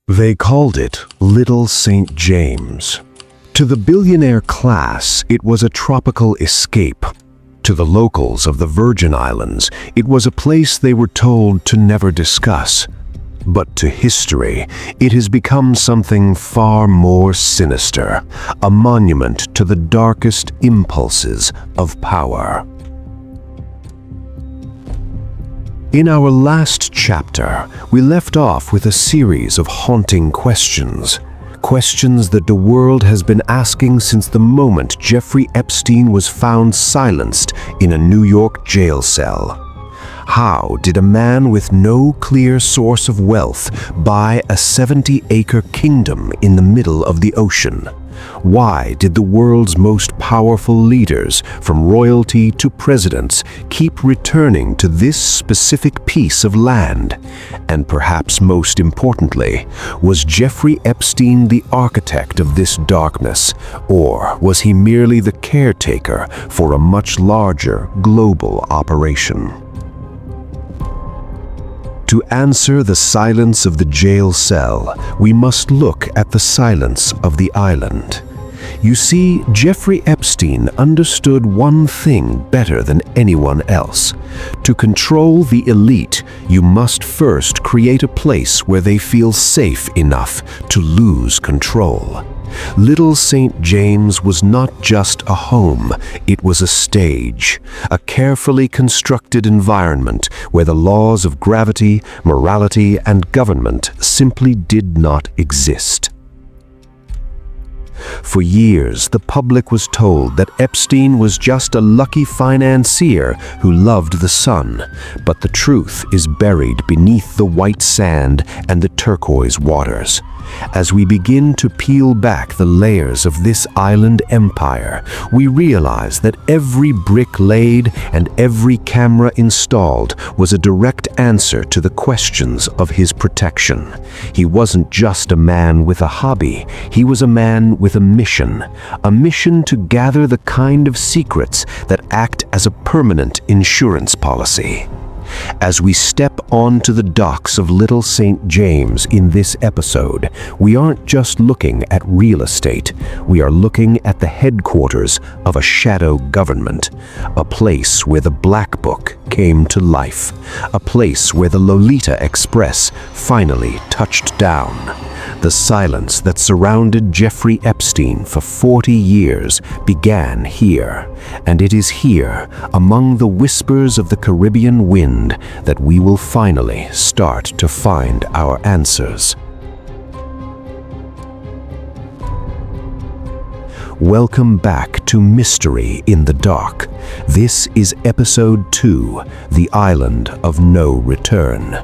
They called it Little St. James. To the billionaire class, it was a tropical escape. To the locals of the Virgin Islands, it was a place they were told to never discuss. But to history, it has become something far more sinister, a monument to the darkest impulses of power. In our last chapter, we left off with a series of haunting questions. Questions that the world has been asking since the moment Jeffrey Epstein was found silenced in a New York jail cell. How did a man with no clear source of wealth buy a 70-acre kingdom in the middle of the ocean? Why did the world's most powerful leaders, from royalty to presidents, keep returning to this specific piece of land? And perhaps most importantly, was Jeffrey Epstein the architect of this darkness, or was he merely the caretaker for a much larger global operation? To answer the silence of the jail cell, we must look at the silence of the island. You see, Jeffrey Epstein understood one thing better than anyone else. To control the elite, you must first create a place where they feel safe enough to lose control. Little St. James was not just a home, it was a stage, a carefully constructed environment where the laws of gravity, morality, and government simply did not exist. For years, the public was told that Epstein was just a lucky financier who loved the sun, but the truth is buried beneath the white sand and the turquoise waters. As we begin to peel back the layers of this island empire, we realize that every brick laid and every camera installed was a direct answer to the questions of his protection. He wasn't just a man with a hobby, he was a man with a mission to gather the kind of secrets that act as a permanent insurance policy. As we step onto the docks of Little St. James in this episode, we aren't just looking at real estate, we are looking at the headquarters of a shadow government, a place where the Black Book came to life, a place where the Lolita Express finally touched down. The silence that surrounded Jeffrey Epstein for 40 years began here, and it is here, among the whispers of the Caribbean wind, that we will finally start to find our answers. Welcome back to Mystery in the Dark. This is Episode 2, The Island of No Return.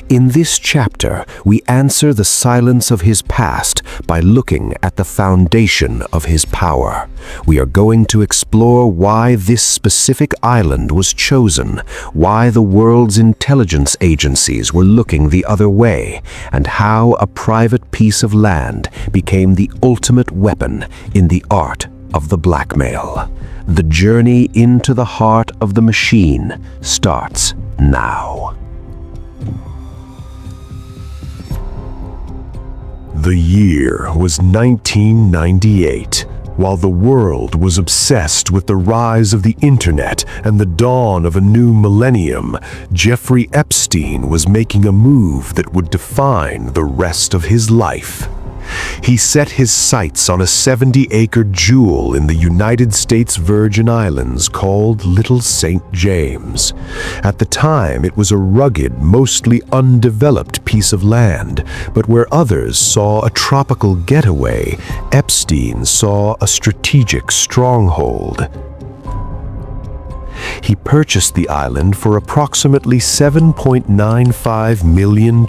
In this chapter, we answer the silence of his past by looking at the foundation of his power. We are going to explore why this specific island was chosen, why the world's intelligence agencies were looking the other way, and how a private piece of land became the ultimate weapon in the art of the blackmail. The journey into the heart of the machine starts now. The year was 1998. While the world was obsessed with the rise of the internet and the dawn of a new millennium, Jeffrey Epstein was making a move that would define the rest of his life. He set his sights on a 70-acre jewel in the United States Virgin Islands called Little St. James. At the time, it was a rugged, mostly undeveloped piece of land, but where others saw a tropical getaway, Epstein saw a strategic stronghold. He purchased the island for approximately $7.95 million.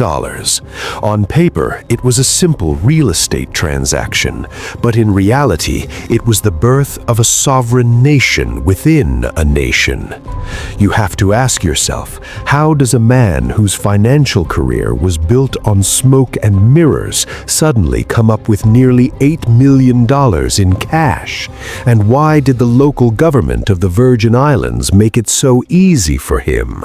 On paper, it was a simple real estate transaction, but in reality, it was the birth of a sovereign nation within a nation. You have to ask yourself, how does a man whose financial career was built on smoke and mirrors suddenly come up with nearly $8 million in cash? And why did the local government of the Virgin Islands make it so easy for him?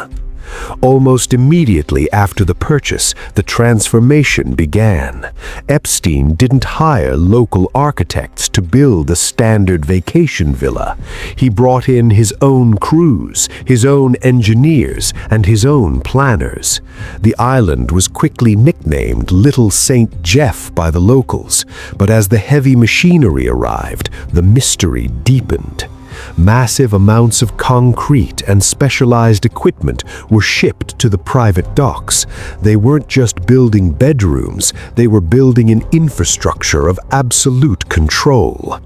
Almost immediately after the purchase, the transformation began. Epstein didn't hire local architects to build a standard vacation villa. He brought in his own crews, his own engineers, and his own planners. The island was quickly nicknamed Little St. Jeff by the locals, but as the heavy machinery arrived, the mystery deepened. Massive amounts of concrete and specialized equipment were shipped to the private docks. They weren't just building bedrooms, they were building an infrastructure of absolute control.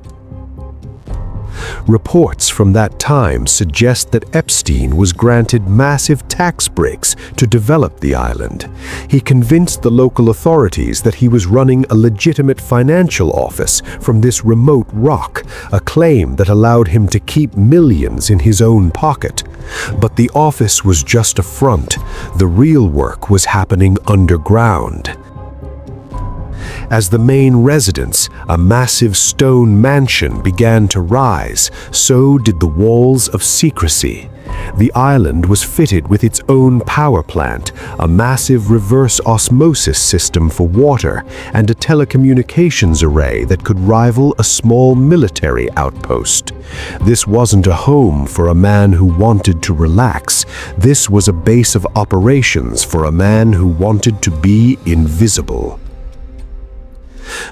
Reports from that time suggest that Epstein was granted massive tax breaks to develop the island. He convinced the local authorities that he was running a legitimate financial office from this remote rock, a claim that allowed him to keep millions in his own pocket. But the office was just a front. The real work was happening underground. As the main residence, a massive stone mansion began to rise, so did the walls of secrecy. The island was fitted with its own power plant, a massive reverse osmosis system for water, and a telecommunications array that could rival a small military outpost. This wasn't a home for a man who wanted to relax. This was a base of operations for a man who wanted to be invisible.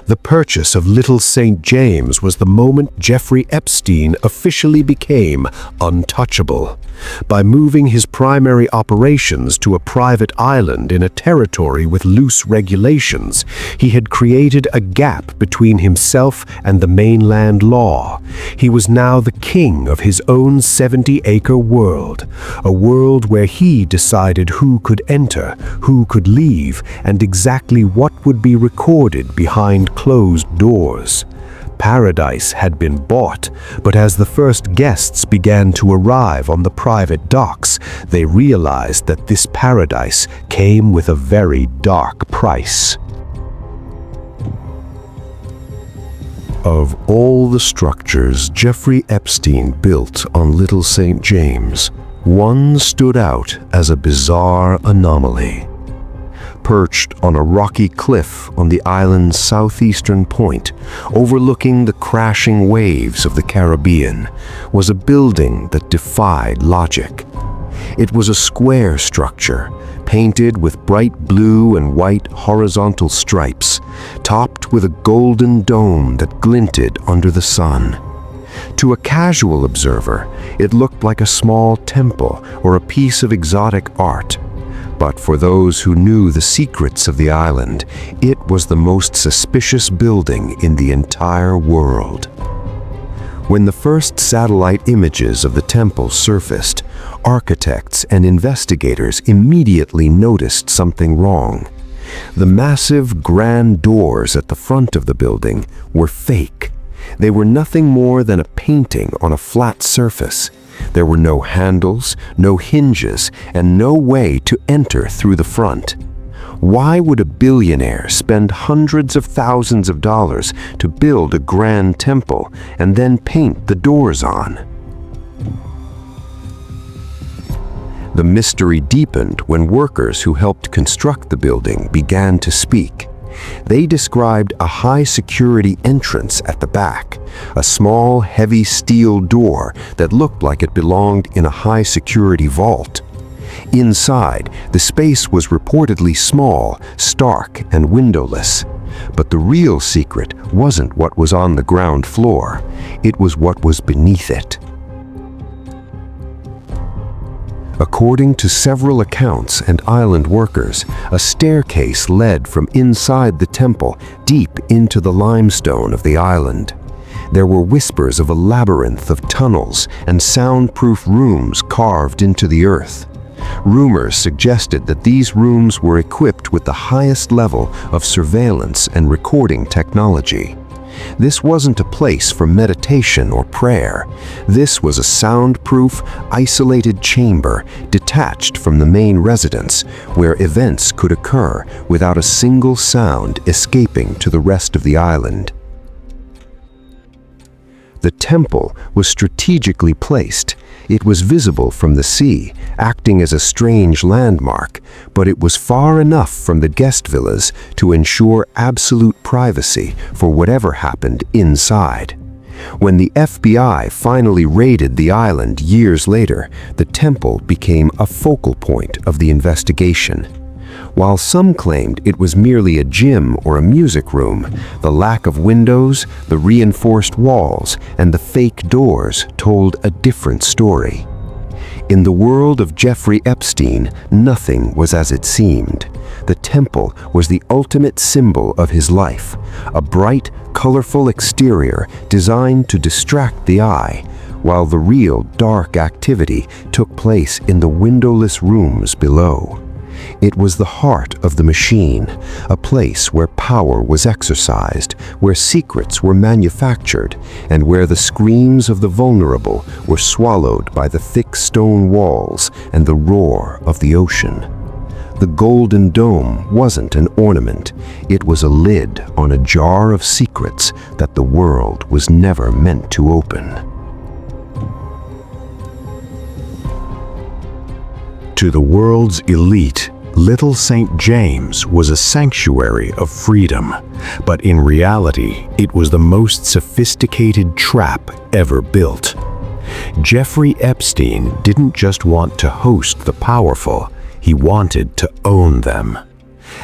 The purchase of Little St. James was the moment Jeffrey Epstein officially became untouchable. By moving his primary operations to a private island in a territory with loose regulations, he had created a gap between himself and the mainland law. He was now the king of his own 70-acre world, a world where he decided who could enter, who could leave, and exactly what would be recorded behind closed doors. Paradise had been bought, but as the first guests began to arrive on the private docks, they realized that this paradise came with a very dark price. Of all the structures Jeffrey Epstein built on Little St. James, one stood out as a bizarre anomaly. Perched on a rocky cliff on the island's southeastern point, overlooking the crashing waves of the Caribbean, was a building that defied logic. It was a square structure, painted with bright blue and white horizontal stripes, topped with a golden dome that glinted under the sun. To a casual observer, it looked like a small temple or a piece of exotic art. But for those who knew the secrets of the island, it was the most suspicious building in the entire world. When the first satellite images of the temple surfaced, architects and investigators immediately noticed something wrong. The massive grand doors at the front of the building were fake. They were nothing more than a painting on a flat surface. There were no handles, no hinges, and no way to enter through the front. Why would a billionaire spend hundreds of thousands of dollars to build a grand temple and then paint the doors on? The mystery deepened when workers who helped construct the building began to speak. They described a high-security entrance at the back, a small, heavy steel door that looked like it belonged in a high-security vault. Inside, the space was reportedly small, stark, and windowless. But the real secret wasn't what was on the ground floor. It was what was beneath it. According to several accounts and island workers, a staircase led from inside the temple deep into the limestone of the island. There were whispers of a labyrinth of tunnels and soundproof rooms carved into the earth. Rumors suggested that these rooms were equipped with the highest level of surveillance and recording technology. This wasn't a place for meditation or prayer. This was a soundproof, isolated chamber detached from the main residence, where events could occur without a single sound escaping to the rest of the island. The temple was strategically placed. It was visible from the sea, acting as a strange landmark, but it was far enough from the guest villas to ensure absolute privacy for whatever happened inside. When the FBI finally raided the island years later, the temple became a focal point of the investigation. While some claimed it was merely a gym or a music room, the lack of windows, the reinforced walls, and the fake doors told a different story. In the world of Jeffrey Epstein, nothing was as it seemed. The temple was the ultimate symbol of his life, a bright, colorful exterior designed to distract the eye, while the real dark activity took place in the windowless rooms below. It was the heart of the machine, a place where power was exercised, where secrets were manufactured, and where the screams of the vulnerable were swallowed by the thick stone walls and the roar of the ocean. The golden dome wasn't an ornament, it was a lid on a jar of secrets that the world was never meant to open. To the world's elite, Little St. James was a sanctuary of freedom, but in reality, it was the most sophisticated trap ever built. Jeffrey Epstein didn't just want to host the powerful, he wanted to own them.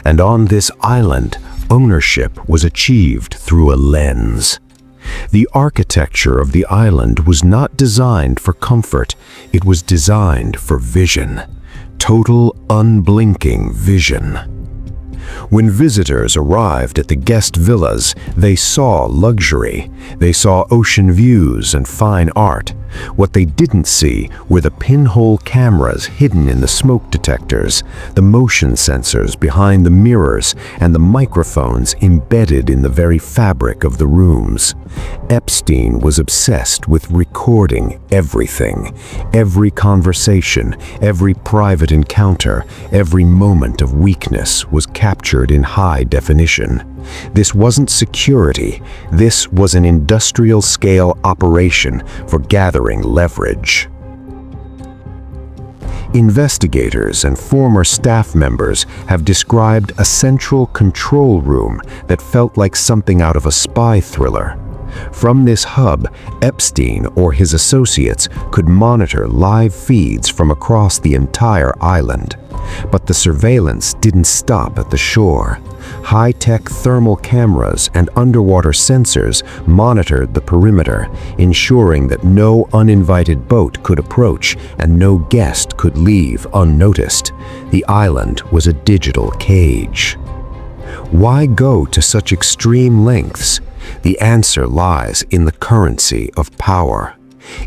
And on this island, ownership was achieved through a lens. The architecture of the island was not designed for comfort, it was designed for vision. Total, unblinking vision. When visitors arrived at the guest villas, they saw luxury. They saw ocean views and fine art. What they didn't see were the pinhole cameras hidden in the smoke detectors, the motion sensors behind the mirrors, and the microphones embedded in the very fabric of the rooms. Epstein was obsessed with recording everything. Every conversation, every private encounter, every moment of weakness was captured in high definition. This wasn't security, this was an industrial-scale operation for gathering leverage. Investigators and former staff members have described a central control room that felt like something out of a spy thriller. From this hub, Epstein or his associates could monitor live feeds from across the entire island. But the surveillance didn't stop at the shore. High-tech thermal cameras and underwater sensors monitored the perimeter, ensuring that no uninvited boat could approach and no guest could leave unnoticed. The island was a digital cage. Why go to such extreme lengths? The answer lies in the currency of power.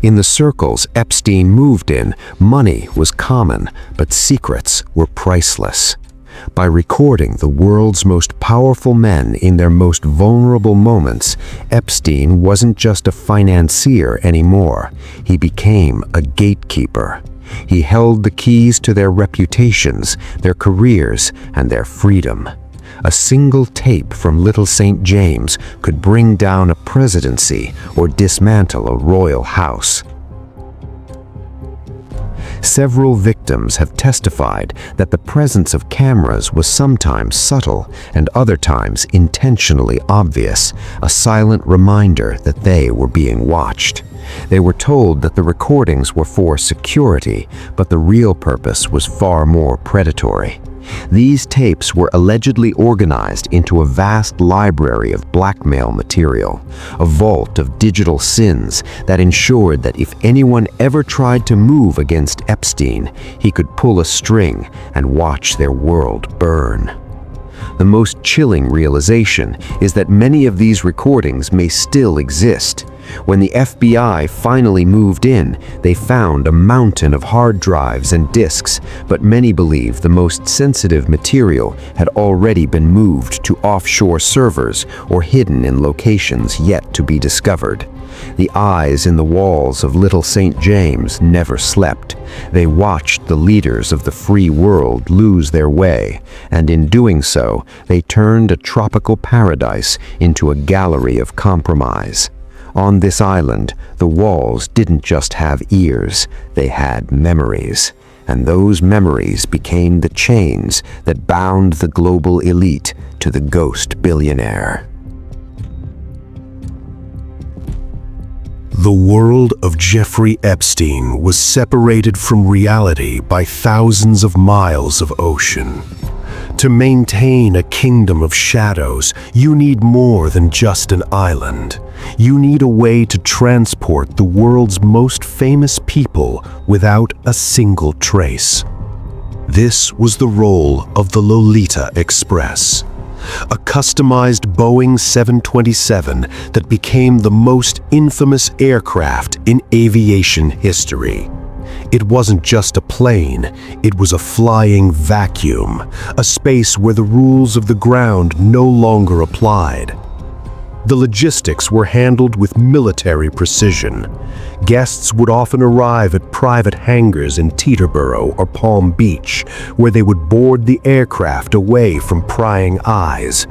In the circles Epstein moved in, money was common, but secrets were priceless. By recording the world's most powerful men in their most vulnerable moments, Epstein wasn't just a financier anymore. He became a gatekeeper. He held the keys to their reputations, their careers, and their freedom. A single tape from Little St. James could bring down a presidency or dismantle a royal house. Several victims have testified that the presence of cameras was sometimes subtle and other times intentionally obvious, a silent reminder that they were being watched. They were told that the recordings were for security, but the real purpose was far more predatory. These tapes were allegedly organized into a vast library of blackmail material, a vault of digital sins that ensured that if anyone ever tried to move against Epstein, he could pull a string and watch their world burn. The most chilling realization is that many of these recordings may still exist. When the FBI finally moved in, they found a mountain of hard drives and disks, but many believe the most sensitive material had already been moved to offshore servers or hidden in locations yet to be discovered. The eyes in the walls of Little St. James never slept. They watched the leaders of the free world lose their way, and in doing so, they turned a tropical paradise into a gallery of compromise. On this island, the walls didn't just have ears, they had memories. And those memories became the chains that bound the global elite to the ghost billionaire. The world of Jeffrey Epstein was separated from reality by thousands of miles of ocean. To maintain a kingdom of shadows, you need more than just an island. You need a way to transport the world's most famous people without a single trace. This was the role of the Lolita Express, a customized Boeing 727 that became the most infamous aircraft in aviation history. It wasn't just a plane, it was a flying vacuum, a space where the rules of the ground no longer applied. The logistics were handled with military precision. Guests would often arrive at private hangars in Teterboro or Palm Beach, where they would board the aircraft away from prying eyes.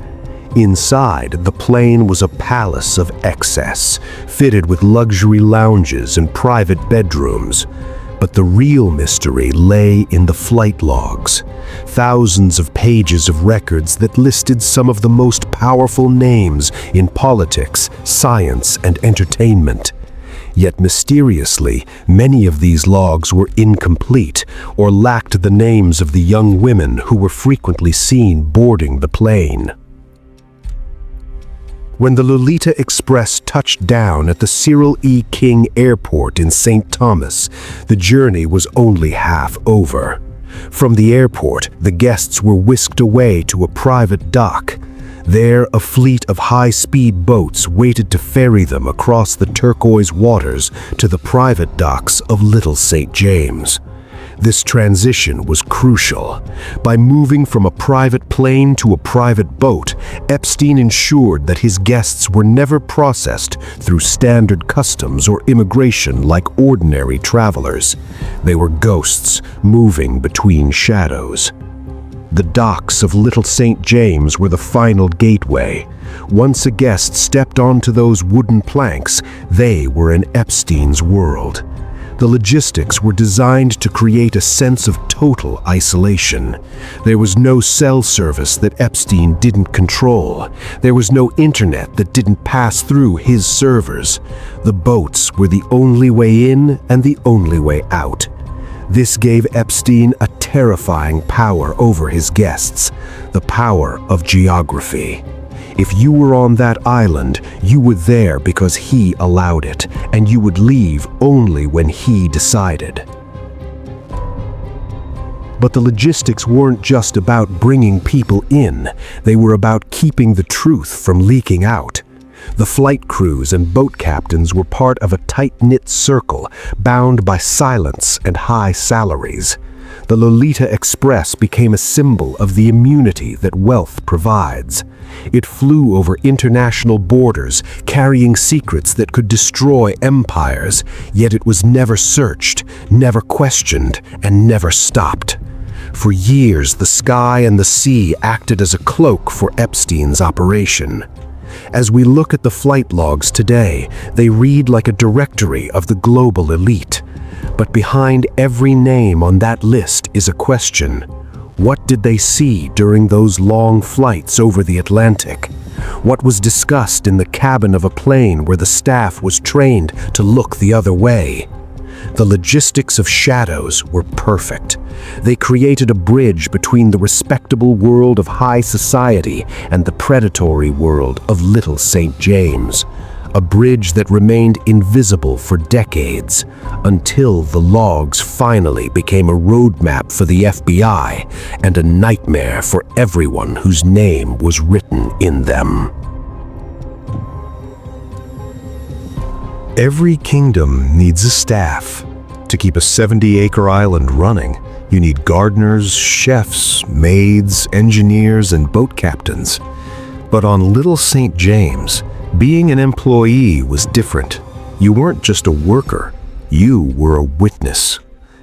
Inside, the plane was a palace of excess, fitted with luxury lounges and private bedrooms. But the real mystery lay in the flight logs, thousands of pages of records that listed some of the most powerful names in politics, science, and entertainment. Yet mysteriously, many of these logs were incomplete or lacked the names of the young women who were frequently seen boarding the plane. When the Lolita Express touched down at the Cyril E. King Airport in St. Thomas, the journey was only half over. From the airport, the guests were whisked away to a private dock. There, a fleet of high-speed boats waited to ferry them across the turquoise waters to the private docks of Little St. James. This transition was crucial. By moving from a private plane to a private boat, Epstein ensured that his guests were never processed through standard customs or immigration like ordinary travelers. They were ghosts moving between shadows. The docks of Little St. James were the final gateway. Once a guest stepped onto those wooden planks, they were in Epstein's world. The logistics were designed to create a sense of total isolation. There was no cell service that Epstein didn't control. There was no internet that didn't pass through his servers. The boats were the only way in and the only way out. This gave Epstein a terrifying power over his guests, the power of geography. If you were on that island, you were there because he allowed it, and you would leave only when he decided. But the logistics weren't just about bringing people in, they were about keeping the truth from leaking out. The flight crews and boat captains were part of a tight-knit circle, bound by silence and high salaries. The Lolita Express became a symbol of the immunity that wealth provides. It flew over international borders, carrying secrets that could destroy empires, yet it was never searched, never questioned, and never stopped. For years, the sky and the sea acted as a cloak for Epstein's operation. As we look at the flight logs today, they read like a directory of the global elite. But behind every name on that list is a question. What did they see during those long flights over the Atlantic? What was discussed in the cabin of a plane where the staff was trained to look the other way? The logistics of shadows were perfect. They created a bridge between the respectable world of high society and the predatory world of Little St. James. A bridge that remained invisible for decades, until the logs finally became a roadmap for the FBI and a nightmare for everyone whose name was written in them. Every kingdom needs a staff. To keep a 70-acre island running, you need gardeners, chefs, maids, engineers, and boat captains. But on Little St. James, being an employee was different. You weren't just a worker, you were a witness.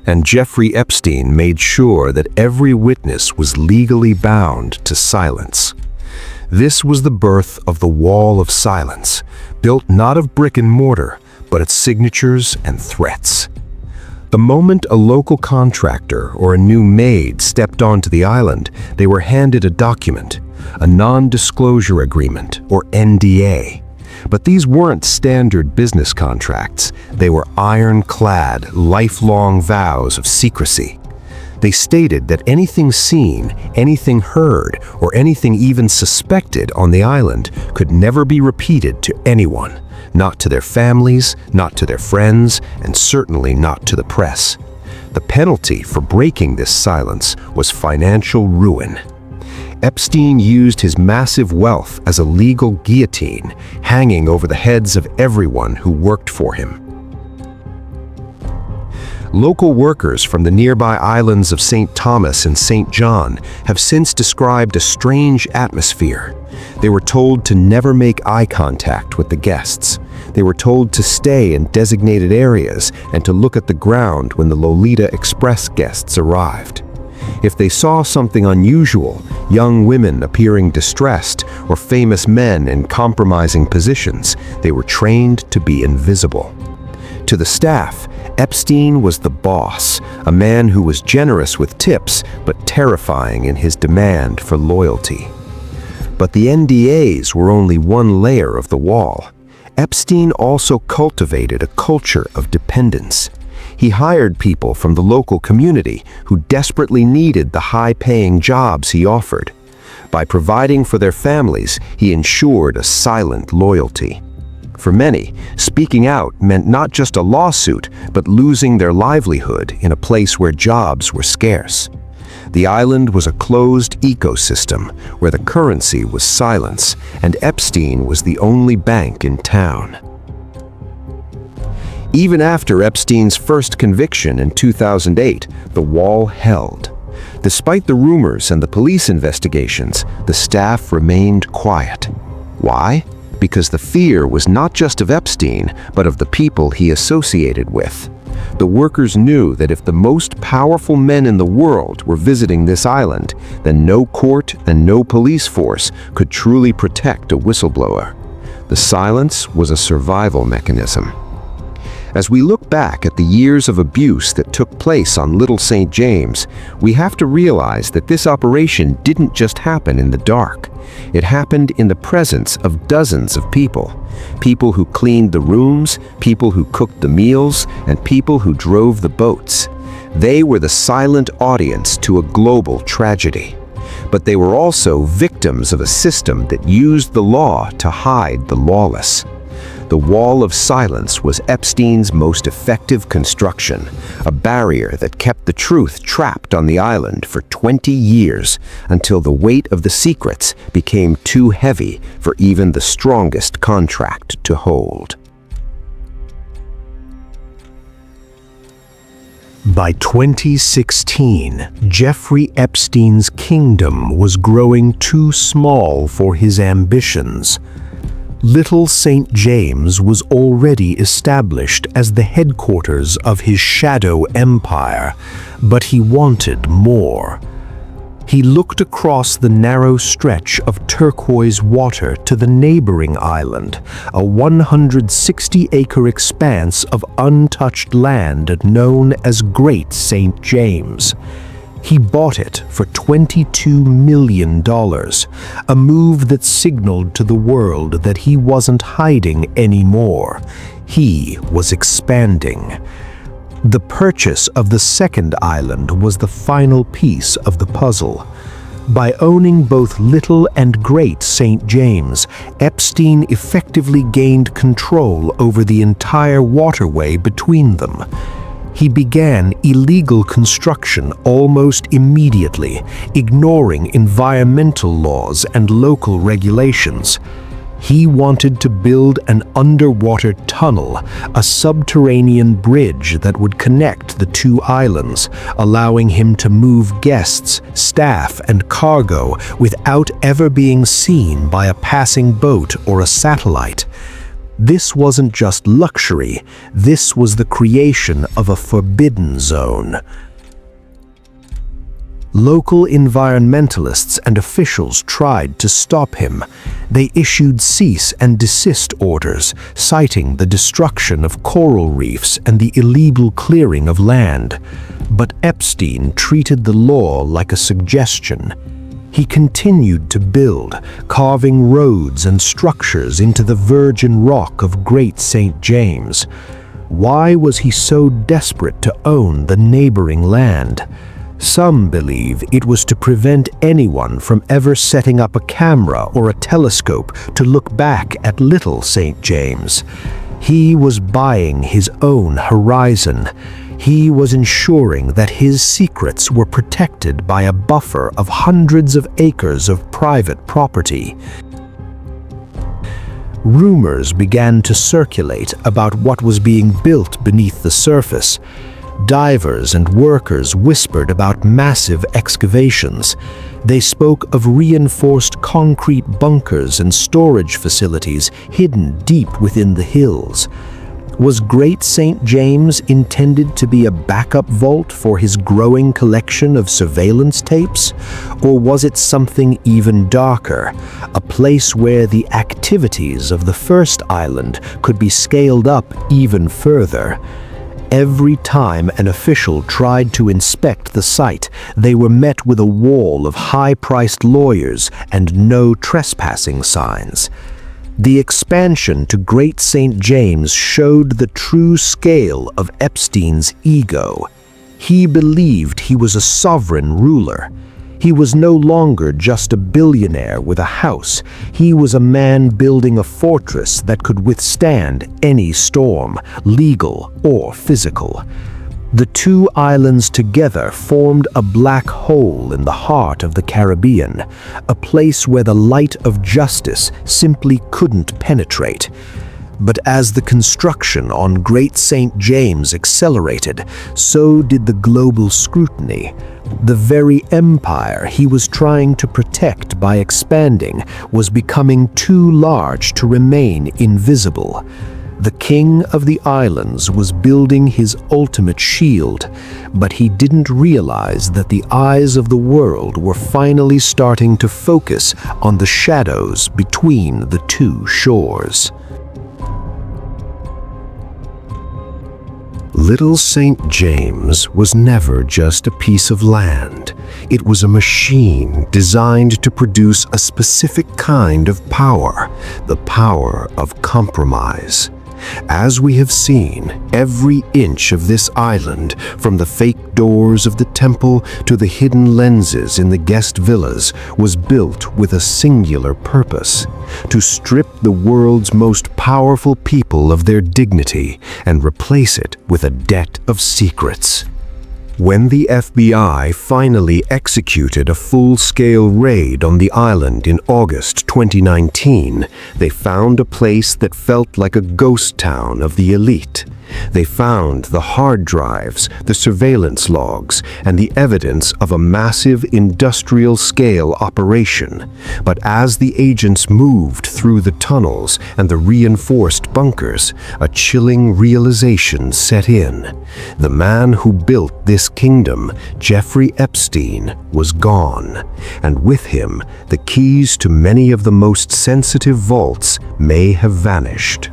And Jeffrey Epstein made sure that every witness was legally bound to silence. This was the birth of the Wall of Silence, built not of brick and mortar, but its signatures and threats. The moment a local contractor or a new maid stepped onto the island, they were handed a document, a non-disclosure agreement, or NDA. But these weren't standard business contracts. They were iron-clad, lifelong vows of secrecy. They stated that anything seen, anything heard, or anything even suspected on the island could never be repeated to anyone. Not to their families, not to their friends, and certainly not to the press. The penalty for breaking this silence was financial ruin. Epstein used his massive wealth as a legal guillotine, hanging over the heads of everyone who worked for him. Local workers from the nearby islands of St. Thomas and St. John have since described a strange atmosphere. They were told to never make eye contact with the guests. They were told to stay in designated areas and to look at the ground when the Lolita Express guests arrived. If they saw something unusual, young women appearing distressed or famous men in compromising positions, they were trained to be invisible. To the staff, Epstein was the boss, a man who was generous with tips but terrifying in his demand for loyalty. But the NDAs were only one layer of the wall. Epstein also cultivated a culture of dependence. He hired people from the local community who desperately needed the high-paying jobs he offered. By providing for their families, he ensured a silent loyalty. For many, speaking out meant not just a lawsuit, but losing their livelihood in a place where jobs were scarce. The island was a closed ecosystem where the currency was silence, and Epstein was the only bank in town. Even after Epstein's first conviction in 2008, the wall held. Despite the rumors and the police investigations, the staff remained quiet. Why? Because the fear was not just of Epstein, but of the people he associated with. The workers knew that if the most powerful men in the world were visiting this island, then no court and no police force could truly protect a whistleblower. The silence was a survival mechanism. As we look back at the years of abuse that took place on Little St. James, we have to realize that this operation didn't just happen in the dark. It happened in the presence of dozens of people. People who cleaned the rooms, people who cooked the meals, and people who drove the boats. They were the silent audience to a global tragedy. But they were also victims of a system that used the law to hide the lawless. The Wall of Silence was Epstein's most effective construction, a barrier that kept the truth trapped on the island for 20 years until the weight of the secrets became too heavy for even the strongest contract to hold. By 2016, Jeffrey Epstein's kingdom was growing too small for his ambitions. Little St. James was already established as the headquarters of his shadow empire, but he wanted more. He looked across the narrow stretch of turquoise water to the neighboring island, a 160-acre expanse of untouched land known as Great St. James. He bought it for $22 million, a move that signaled to the world that he wasn't hiding anymore. He was expanding. The purchase of the second island was the final piece of the puzzle. By owning both Little and Great St. James, Epstein effectively gained control over the entire waterway between them. He began illegal construction almost immediately, ignoring environmental laws and local regulations. He wanted to build an underwater tunnel, a subterranean bridge that would connect the two islands, allowing him to move guests, staff, and cargo without ever being seen by a passing boat or a satellite. This wasn't just luxury, this was the creation of a forbidden zone. Local environmentalists and officials tried to stop him. They issued cease and desist orders, citing the destruction of coral reefs and the illegal clearing of land. But Epstein treated the law like a suggestion. He continued to build, carving roads and structures into the virgin rock of Great St. James. Why was he so desperate to own the neighboring land? Some believe it was to prevent anyone from ever setting up a camera or a telescope to look back at Little St. James. He was buying his own horizon. He was ensuring that his secrets were protected by a buffer of hundreds of acres of private property. Rumors began to circulate about what was being built beneath the surface. Divers and workers whispered about massive excavations. They spoke of reinforced concrete bunkers and storage facilities hidden deep within the hills. Was Great St. James intended to be a backup vault for his growing collection of surveillance tapes? Or was it something even darker, a place where the activities of the first island could be scaled up even further? Every time an official tried to inspect the site, they were met with a wall of high-priced lawyers and no trespassing signs. The expansion to Great St. James showed the true scale of Epstein's ego. He believed he was a sovereign ruler. He was no longer just a billionaire with a house. He was a man building a fortress that could withstand any storm, legal or physical. The two islands together formed a black hole in the heart of the Caribbean, a place where the light of justice simply couldn't penetrate. But as the construction on Great St. James accelerated, so did the global scrutiny. The very empire he was trying to protect by expanding was becoming too large to remain invisible. The king of the islands was building his ultimate shield, but he didn't realize that the eyes of the world were finally starting to focus on the shadows between the two shores. Little St. James was never just a piece of land. It was a machine designed to produce a specific kind of power, the power of compromise. As we have seen, every inch of this island, from the fake doors of the temple to the hidden lenses in the guest villas, was built with a singular purpose: to strip the world's most powerful people of their dignity and replace it with a debt of secrets. When the FBI finally executed a full-scale raid on the island in August 2019, they found a place that felt like a ghost town of the elite. They found the hard drives, the surveillance logs, and the evidence of a massive industrial-scale operation. But as the agents moved through the tunnels and the reinforced bunkers, a chilling realization set in. The man who built this kingdom, Jeffrey Epstein, was gone, and with him, the keys to many of the most sensitive vaults may have vanished.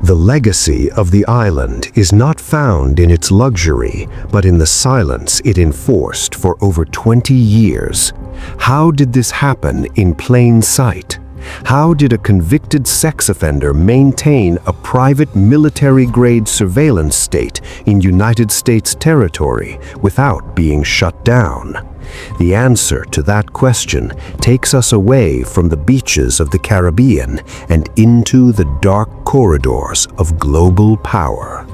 The legacy of the island is not found in its luxury, but in the silence it enforced for over 20 years. How did this happen in plain sight? How did a convicted sex offender maintain a private military-grade surveillance state in United States territory without being shut down? The answer to that question takes us away from the beaches of the Caribbean and into the dark corridors of global power.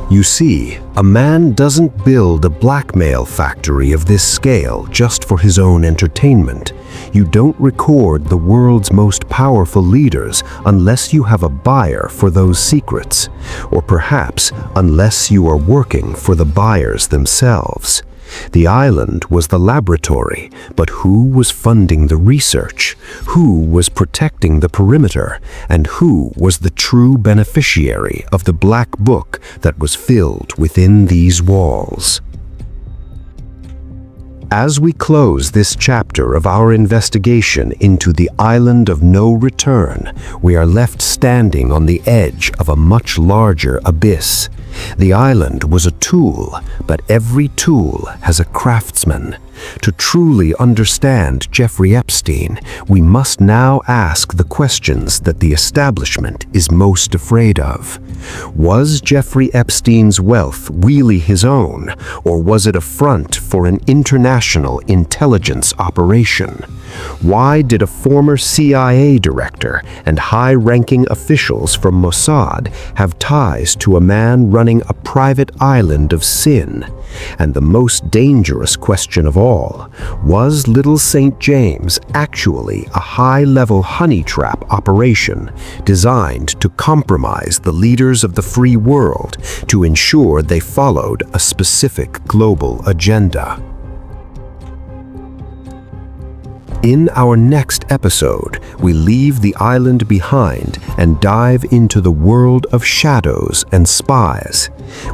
You see, a man doesn't build a blackmail factory of this scale just for his own entertainment. You don't record the world's most powerful leaders unless you have a buyer for those secrets, or perhaps unless you are working for the buyers themselves. The island was the laboratory, but who was funding the research? Who was protecting the perimeter? And who was the true beneficiary of the black book that was filled within these walls? As we close this chapter of our investigation into the island of no return, we are left standing on the edge of a much larger abyss. The island was a tool, but every tool has a craftsman. To truly understand Jeffrey Epstein, we must now ask the questions that the establishment is most afraid of. Was Jeffrey Epstein's wealth really his own, or was it a front for an international intelligence operation? Why did a former CIA director and high-ranking officials from Mossad have ties to a man running a private island of sin? And the most dangerous question of all, was Little St. James actually a high-level honey trap operation designed to compromise the leaders of the free world to ensure they followed a specific global agenda? In our next episode, we leave the island behind and dive into the world of shadows and spies.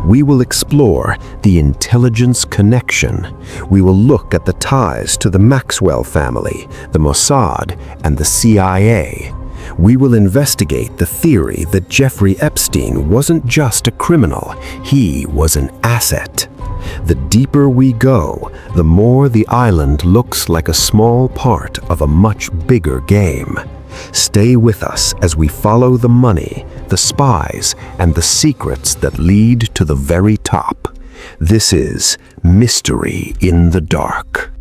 We will explore the intelligence connection. We will look at the ties to the Maxwell family, the Mossad, and the CIA. We will investigate the theory that Jeffrey Epstein wasn't just a criminal, he was an asset. The deeper we go, the more the island looks like a small part of a much bigger game. Stay with us as we follow the money, the spies, and the secrets that lead to the very top. This is Mystery in the Dark.